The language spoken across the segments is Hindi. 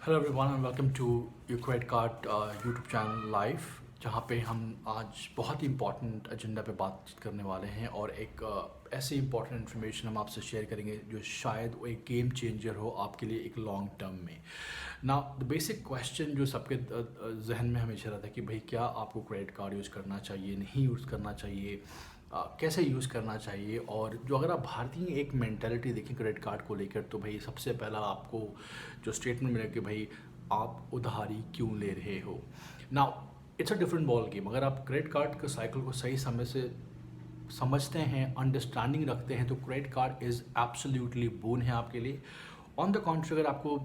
Hello everyone and welcome to your credit card YouTube channel live, जहाँ पे हम आज बहुत ही इंपॉर्टेंट एजेंडा पे बातचीत करने वाले हैं और एक ऐसी इंपॉर्टेंट इन्फॉर्मेशन हम आपसे शेयर करेंगे जो शायद वो एक गेम चेंजर हो आपके लिए एक लॉन्ग टर्म में। ना द बेसिक क्वेश्चन जो सबके जहन में हमेशा रहता है कि भाई क्या आपको क्रेडिट कार्ड यूज़ करना चाहिए, नहीं यूज़ करना चाहिए, कैसे यूज़ करना चाहिए। और जो अगर आप भारतीय एक मेंटालिटी देखें क्रेडिट कार्ड को लेकर, तो भाई सबसे पहला आपको जो स्टेटमेंट मिलेगा कि भाई आप उधारी क्यों ले रहे हो। Now it's a different ball game. अगर आप क्रेडिट कार्ड के साइकिल को सही समय से समझते हैं, अंडरस्टैंडिंग रखते हैं, तो credit card is absolutely bone है आपके लिए। ऑन द कॉन्ट्री, अगर आपको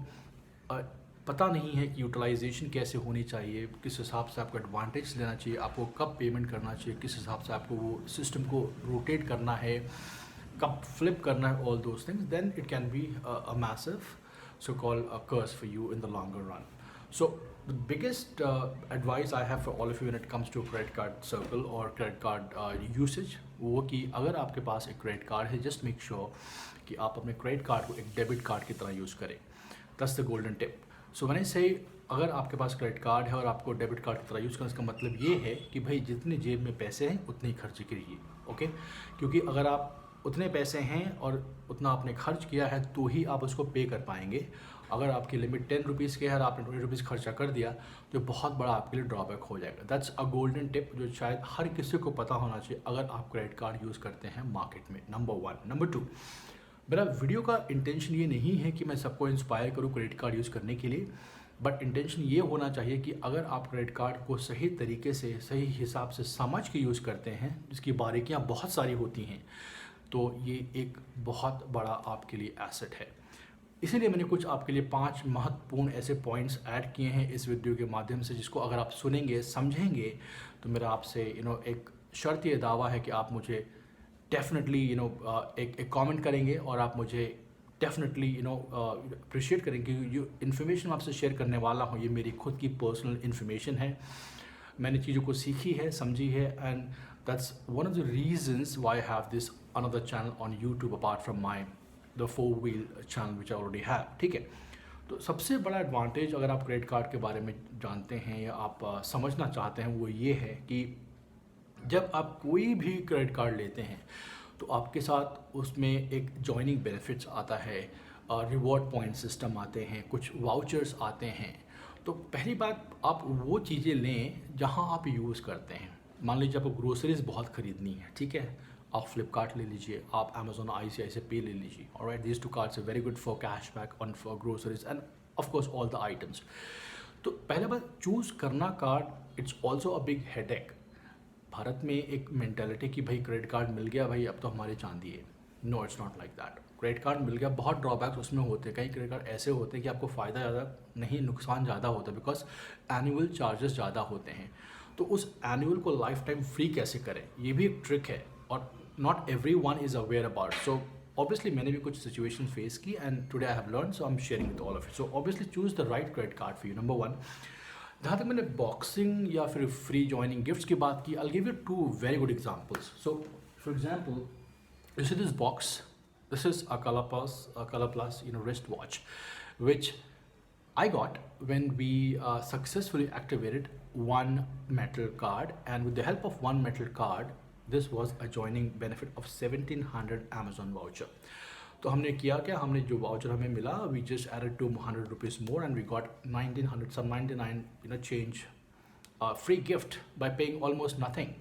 अ, पता नहीं है कि यूटिलाइजेशन कैसे होनी चाहिए, किस हिसाब से आपको एडवांटेज लेना चाहिए, आपको कब पेमेंट करना चाहिए, किस हिसाब से आपको वो सिस्टम को रोटेट करना है, कब फ्लिप करना है, all those things, then it can be a massive so called a curse for you in the longer run. So the biggest advice I have for all of you when it comes to credit card circle or credit card usage, वो कि अगर आपके पास एक क्रेडिट कार्ड है, जस्ट मेक श्योर कि आप अपने क्रेडिट कार्ड को एक डेबिट कार्ड की तरह यूज़ करें। That's the golden tip. So मैंने से अगर आपके पास क्रेडिट कार्ड है और आपको डेबिट कार्ड की तरह यूज़ करना, इसका मतलब ये है कि भाई जितने जेब में पैसे हैं उतने ही खर्च करिए। ओके, क्योंकि अगर आप उतने पैसे हैं और उतना आपने खर्च किया है तो ही आप उसको पे कर पाएंगे। अगर आपकी लिमिट 10 रुपीज़ की है और आपने 20 रुपीज़ खर्चा कर दिया तो बहुत बड़ा आपके लिए ड्रॉबैक हो जाएगा। दैट्स अ गोल्डन टिप जो शायद हर किसी को पता होना चाहिए अगर आप क्रेडिट कार्ड यूज़ करते हैं मार्केट में। नंबर 1। नंबर 2, मेरा वीडियो का इंटेंशन ये नहीं है कि मैं सबको इंस्पायर करूँ क्रेडिट कार्ड यूज़ करने के लिए, बट इंटेंशन ये होना चाहिए कि अगर आप क्रेडिट कार्ड को सही तरीके से, सही हिसाब से समझ के यूज़ करते हैं, जिसकी बारीकियाँ बहुत सारी होती हैं, तो ये एक बहुत बड़ा आपके लिए एसेट है। इसीलिए मैंने कुछ आपके लिए 5 महत्वपूर्ण ऐसे पॉइंट्स ऐड किए हैं इस वीडियो के माध्यम से, जिसको अगर आप सुनेंगे, समझेंगे, तो मेरा आपसे एक शर्त ये दावा है कि आप मुझे डेफिनेटली एक कमेंट करेंगे और आप मुझे डेफिनेटली अप्रिशिएट करेंगे। जो इन्फॉर्मेशन आपसे शेयर करने वाला हूँ ये मेरी खुद की पर्सनल इन्फॉर्मेशन है। मैंने चीज़ों को सीखी है, समझी है, and that's one of the reasons why I have this another channel on YouTube apart from my the 4-wheel channel which I already have. ठीक है, तो सबसे बड़ा एडवांटेज अगर आप क्रेडिट कार्ड के बारे में जानते हैं या आप समझना चाहते हैं वो ये है कि जब आप कोई भी क्रेडिट कार्ड लेते हैं तो आपके साथ उसमें एक जॉइनिंग बेनिफिट्स आता है, रिवॉर्ड पॉइंट सिस्टम आते हैं, कुछ वाउचर्स आते हैं। तो पहली बात, आप वो चीज़ें लें जहां आप यूज़ करते हैं। मान लीजिए आपको ग्रोसरीज बहुत ख़रीदनी है, ठीक है, आप फ्लिपकार्ट ले लीजिए, आप अमेजोन ICICI पे ले लीजिए। Alright, these two cards are very good for cashback on for groceries and of course all the items. तो पहले बात, चूज़ करना card it's also a big headache. Bharat में एक मेंटालिटी कि भाई क्रेडिट कार्ड मिल गया, भाई अब तो हमारे चांदी है। No, it's not like that. Credit card मिल गया, बहुत ड्रॉबैक्स उसमें होते हैं। कई क्रेडिट कार्ड ऐसे होते हैं कि आपको फ़ायदा ज़्यादा नहीं, नुकसान ज़्यादा होता है, बिकॉज एनुअल चार्जेस ज़्यादा होते हैं। तो उस एनुअल को लाइफ टाइम फ्री कैसे करें, ये भी एक ट्रिक है और not every one is aware about. So obviously मैंने भी कुछ सिचुएशन फेस की and today I have learn, so I am sharing with all of it. So obviously choose the right credit card for you. Number 1, जहाँ तक मैंने बॉक्सिंग या फिर फ्री जॉइनिंग गिफ्ट्स की बात की, I give you 2 very good examples. So for example, you see this box, this is a color plus wrist watch, which I got when we successfully activated one metal card, and with the help of one metal card this was a joining benefit of 1700 Amazon voucher. तो हमने किया क्या, हमने जो वाउचर हमें मिला, we just added 200 rupees more and we got 1900 some 99 change free gift by paying almost nothing.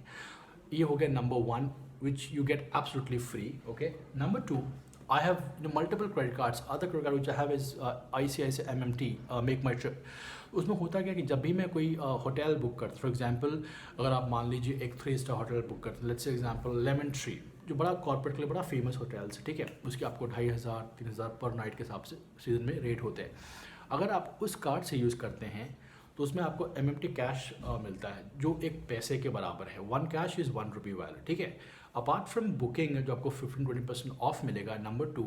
ये हो गया number 1 which you get absolutely free. Okay, number 2, I have multiple credit cards. Other credit card which I have is ICICI MMT, Make My Trip. उसमें होता क्या कि जब भी मैं कोई होटल बुक करता, फॉर एग्जांपल अगर आप मान लीजिए एक 3 स्टार होटल बुक करते, let's say example lemon tree, जो बड़ा कॉर्पोरेट के लिए बड़ा फेमस होटल्स है, ठीक है, उसके आपको 2500-3000 पर नाइट के हिसाब से सीजन में रेट होते हैं। अगर आप उस कार्ड से यूज़ करते हैं तो उसमें आपको MMT कैश मिलता है जो एक पैसे के बराबर है। 1 कैश इज़ 1 रुपी वैल्यू, ठीक है। अपार्ट फ्रॉम बुकिंग जो आपको 15-20% ऑफ मिलेगा। नंबर 2,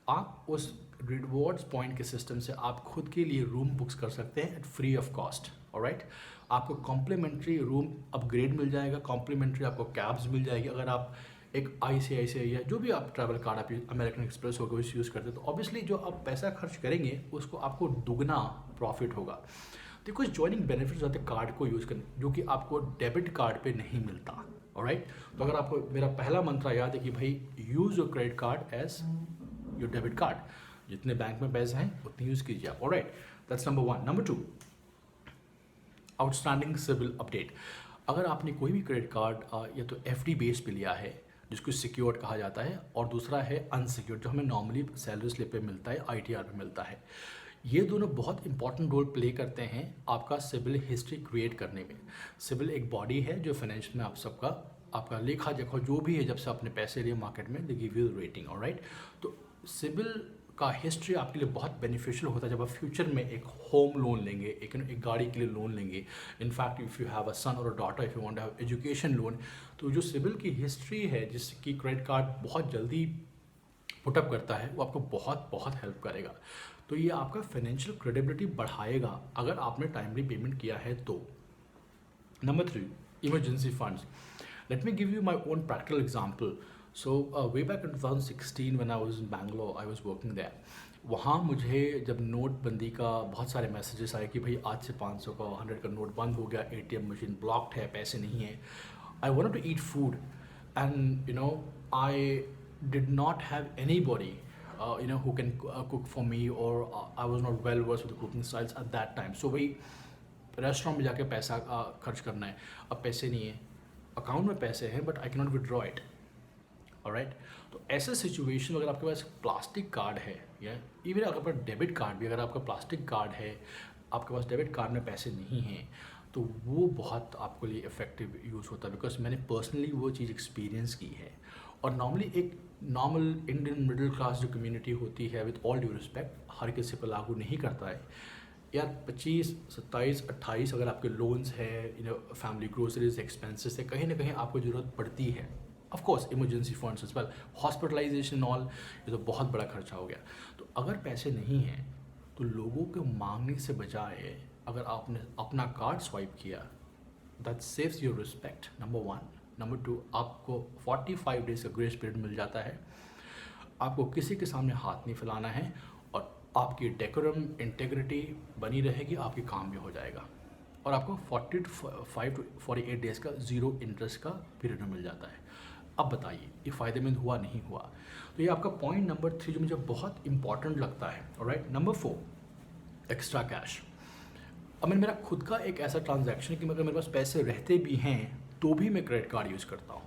आप उस रिवॉर्ड्स पॉइंट के सिस्टम से आप खुद के लिए रूम बुक्स कर सकते हैं at free of cost. Alright, आपको कॉम्प्लीमेंट्री रूम अपग्रेड मिल जाएगा, कॉम्प्लीमेंट्री आपको कैब्स मिल जाएगी। अगर आप एक ICICI है, जो भी आप ट्रैवल कार्ड आप अमेरिकन एक्सप्रेस होगा उस यूज़ करते हैं, तो ऑब्वियसली जो आप पैसा खर्च करेंगे उसको आपको दुगना प्रॉफिट होगा। तो कुछ जॉइनिंग बेनिफिट्स होते हैं कार्ड को यूज़ करने, जो कि आपको डेबिट कार्ड पे नहीं मिलता। ऑलराइट, तो अगर आपको मेरा पहला मंत्र याद है कि भाई use your credit card as your debit card, जितने बैंक में पैसे हैं उतने यूज़ कीजिए आप। Alright, that's number 1। Number 2, outstanding CIBIL update. अगर आपने कोई भी क्रेडिट कार्ड या तो FD बेस पे लिया है जिसको सिक्योर्ड कहा जाता है, और दूसरा है अनसिक्योर्ड जो हमें नॉर्मली सैलरी स्लिप पे मिलता है, ITR पे मिलता है, ये दोनों बहुत इंपॉर्टेंट रोल प्ले करते हैं आपका सिविल हिस्ट्री क्रिएट करने में। सिविल एक बॉडी है जो फाइनेंशियल में आप सबका आपका लेखा जोखा जो भी है, जब से आपने पैसे लिए मार्केट में, they give you rating. Alright, तो सिविल का हिस्ट्री आपके लिए बहुत बेनिफिशियल होता है जब आप फ्यूचर में एक होम लोन लेंगे, एक गाड़ी के लिए लोन लेंगे। In fact if you have a son or a daughter, if you want to have education loan, तो जो सिविल की हिस्ट्री है जिसकी क्रेडिट कार्ड बहुत जल्दी पुटअप करता है, वो आपको बहुत बहुत हेल्प करेगा। तो ये आपका फाइनेंशियल क्रेडिबिलिटी बढ़ाएगा अगर आपने टाइमली पेमेंट किया है तो। Number 3, emergency funds. Let me give you my own practical example. So way back in 2016 when I was in Bangalore, I was working there. वहाँ मुझे जब नोटबंदी का बहुत सारे मैसेजेस आए कि भाई आज से 500 का 100 का नोट बंद हो गया, ATM मशीन ब्लॉक्ड है, पैसे नहीं है। I wanted to eat food and I did not have anybody who can cook for me, or I was not well versed with the cooking styles at that time. So वही रेस्टोरेंट में जाके पैसा खर्च करना है, अब पैसे नहीं है, अकाउंट में पैसे हैं but I can not withdraw it. Alright, तो ऐसे सिचुएशन अगर आपके पास प्लास्टिक कार्ड है, या इवन अगर आपका डेबिट कार्ड भी, अगर आपका प्लास्टिक कार्ड है, आपके पास डेबिट कार्ड में पैसे नहीं हैं, तो वो बहुत आपके लिए इफ़ेक्टिव यूज़ होता है, बिकॉज मैंने पर्सनली वो चीज़ एक्सपीरियंस की है। और नॉर्मली एक नॉर्मल इंडियन मिडिल क्लास जो कम्युनिटी होती है, विद ऑल ड्यू रिस्पेक्ट, हर किसी पर लागू नहीं करता है यार। 25, 27, 28 अगर आपके लोन्स है, फैमिली ग्रोसरीज एक्सपेंसेस है, कहीं ना कहीं आपको ज़रूरत पड़ती है। Of course emergency funds as well, hospitalisation all, ये तो बहुत बड़ा खर्चा हो गया। तो अगर पैसे नहीं हैं तो लोगों को मांगने से बजाय अगर आपने अपना कार्ड स्वाइप किया, that saves your respect, number 1। Number 2, आपको 45 डेज का ग्रेस पीरियड मिल जाता है, आपको किसी के सामने हाथ नहीं फैलाना है, और आपकी डेकोरम इंटेग्रिटी बनी रहेगी, आपके काम भी हो जाएगा, और आपको 45 to 48 डेज का ज़ीरो इंटरेस्ट का पीरियड मिल जाता है। अब बताइए ये फ़ायदेमंद हुआ नहीं हुआ? तो ये आपका पॉइंट नंबर 3 जो मुझे बहुत इंपॉर्टेंट लगता है। Alright, number 4, extra cash. अब मेरा खुद का एक ऐसा ट्रांजैक्शन है कि अगर मेरे पास पैसे रहते भी हैं तो भी मैं क्रेडिट कार्ड यूज़ करता हूँ।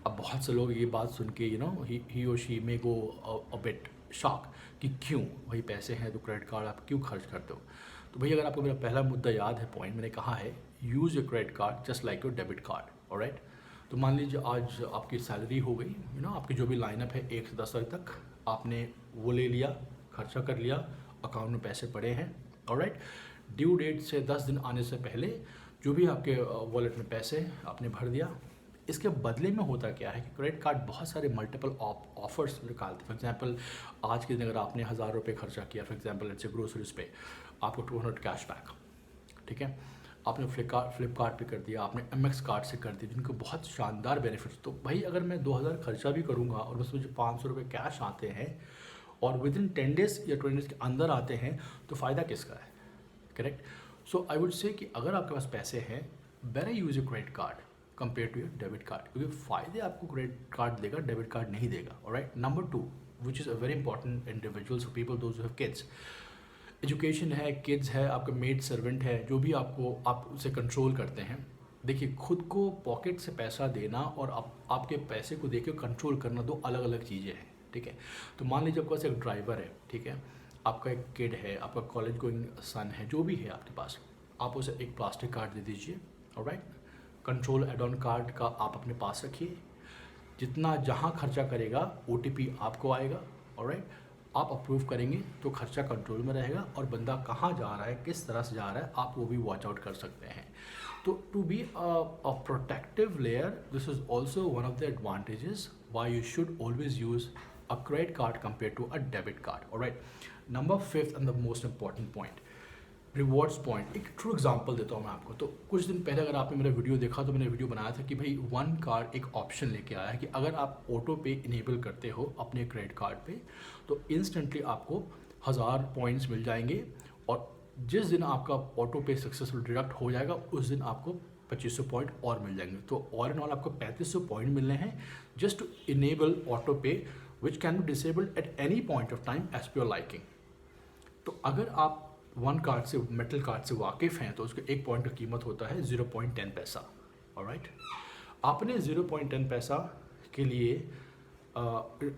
अब बहुत से लोग ये बात सुन के ही और she may go a bit shock कि क्यों भाई पैसे हैं तो क्रेडिट कार्ड आप क्यों खर्च करते हो? तो भाई अगर आपको मेरा पहला मुद्दा याद है, पॉइंट मैंने कहा है, use your credit card just like your debit card. Alright, तो मान लीजिए आज आपकी सैलरी हो गई, आपकी जो भी लाइनअप है 1 से 10 तक आपने वो ले लिया, खर्चा कर लिया, अकाउंट में पैसे पड़े हैं। ऑलराइट, ड्यू डेट से 10 दिन आने से पहले जो भी आपके वॉलेट में पैसे आपने भर दिया। इसके बदले में होता क्या है कि क्रेडिट कार्ड बहुत सारे मल्टीपल ऑफर्स निकालते हैं। फॉर एग्जांपल आज के दिन अगर आपने 1000 रुपये खर्चा किया, for example let's say groceries पे, आपको 200 कैश बैक, ठीक है। आपने फ्लिपकार्ट पे कर दिया, आपने MX कार्ड से कर दिया, जिनको बहुत शानदार बेनिफिट्स। तो भाई अगर मैं 2000 खर्चा भी करूँगा और उसमें मुझे 500 रुपये कैश आते हैं और विद इन 10 डेज़ या 20 डेज़ के अंदर आते हैं, तो फ़ायदा किसका है? Correct. So I would say कि अगर आपके पास पैसे हैं, better use your credit card compare to your debit card, क्योंकि फ़ायदे आपको क्रेडिट कार्ड देगा, डेबिट कार्ड नहीं देगा। Alright, number 2 which is a very important individuals people those who have kids. Education है, किड्स है, आपका मेड सर्वेंट है, जो भी आप उसे कंट्रोल करते हैं। देखिए, खुद को पॉकेट से पैसा देना और आपके पैसे को देके कंट्रोल करना दो अलग अलग चीज़ें हैं, ठीक है। तो मान लीजिए आपके पास एक ड्राइवर है, ठीक है, आपका एक किड है, आपका कॉलेज गोइंग सन है, जो भी है आपके पास, आप उसे एक प्लास्टिक कार्ड दे दीजिए। Alright, control add on card का आप अपने पास रखिए, जितना जहाँ खर्चा करेगा OTP आपको आएगा। ऑलराइट, आप अप्रूव करेंगे तो खर्चा कंट्रोल में रहेगा, और बंदा कहाँ जा रहा है, किस तरह से जा रहा है, आप वो भी वॉच आउट कर सकते हैं। तो to be a protective layer, this is also one of the advantages why you should always use a credit card compared to a debit card. All right, number 5th and the most important point, rewards point, एक ट्रू एग्जांपल देता हूँ मैं आपको। तो कुछ दिन पहले अगर आपने मेरा वीडियो देखा तो मैंने वीडियो बनाया था कि भाई वन कार्ड एक ऑप्शन लेके आया है कि अगर आप ऑटो पे इनेबल करते हो अपने क्रेडिट कार्ड पे तो इंस्टेंटली आपको 1000 पॉइंट्स मिल जाएंगे, और जिस दिन आपका ऑटो पे सक्सेसफुल डिडक्ट हो जाएगा उस दिन आपको 2500 पॉइंट और मिल जाएंगे। तो ऑल इन ऑल आपको 3500 पॉइंट मिलने हैं just to enable auto pay which can be disabled at any point of time as per your liking. तो अगर आप वन कार्ड से, मेटल कार्ड से वाकिफ़ हैं तो उसके एक पॉइंट का कीमत होता है 0.10 पैसा। ऑलराइट, आपने 0.10 पैसा के लिए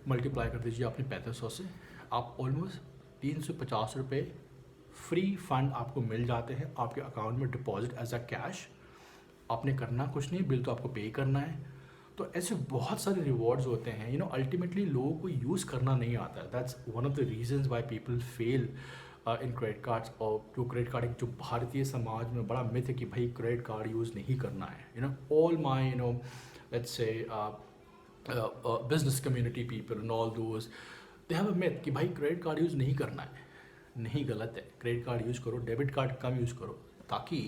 मल्टीप्लाई कर दीजिए आपने 3500 से, आप ऑलमोस्ट 350 रुपये फ्री फंड आपको मिल जाते हैं आपके अकाउंट में डिपॉजिट एज अ कैश। आपने करना कुछ नहीं, बिल तो आपको पे करना है। तो ऐसे बहुत सारे रिवॉर्ड्स होते हैं, यू नो अल्टीमेटली लोगों को यूज़ करना नहीं आता है। That's one of the reasons why people fail in credit cards. और जो क्रेडिट कार्ड जो भारतीय समाज में बड़ा मिथ है कि भाई क्रेडिट कार्ड यूज़ नहीं करना है। You know all my let's say business community people and all those they have a myth कि भाई क्रेडिट कार्ड यूज़ नहीं करना है। नहीं, गलत है। क्रेडिट कार्ड यूज़ करो, डेबिट कार्ड कम यूज़ करो, ताकि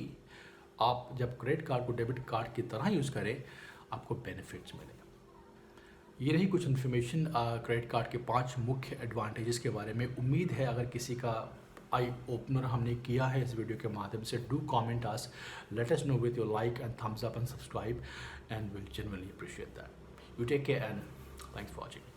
आप जब क्रेडिट कार्ड को डेबिट कार्ड की तरह यूज़ करें आपको बेनिफिट्स मिले। ये रही कुछ इन्फॉर्मेशन क्रेडिट कार्ड के 5 मुख्य एडवांटेजेस के बारे में। उम्मीद है अगर किसी का आई ओपनर हमने किया है इस वीडियो के माध्यम से। Do comment us, let us know with your like and thumbs up and subscribe, and will genuinely appreciate that. You take care and thanks for watching.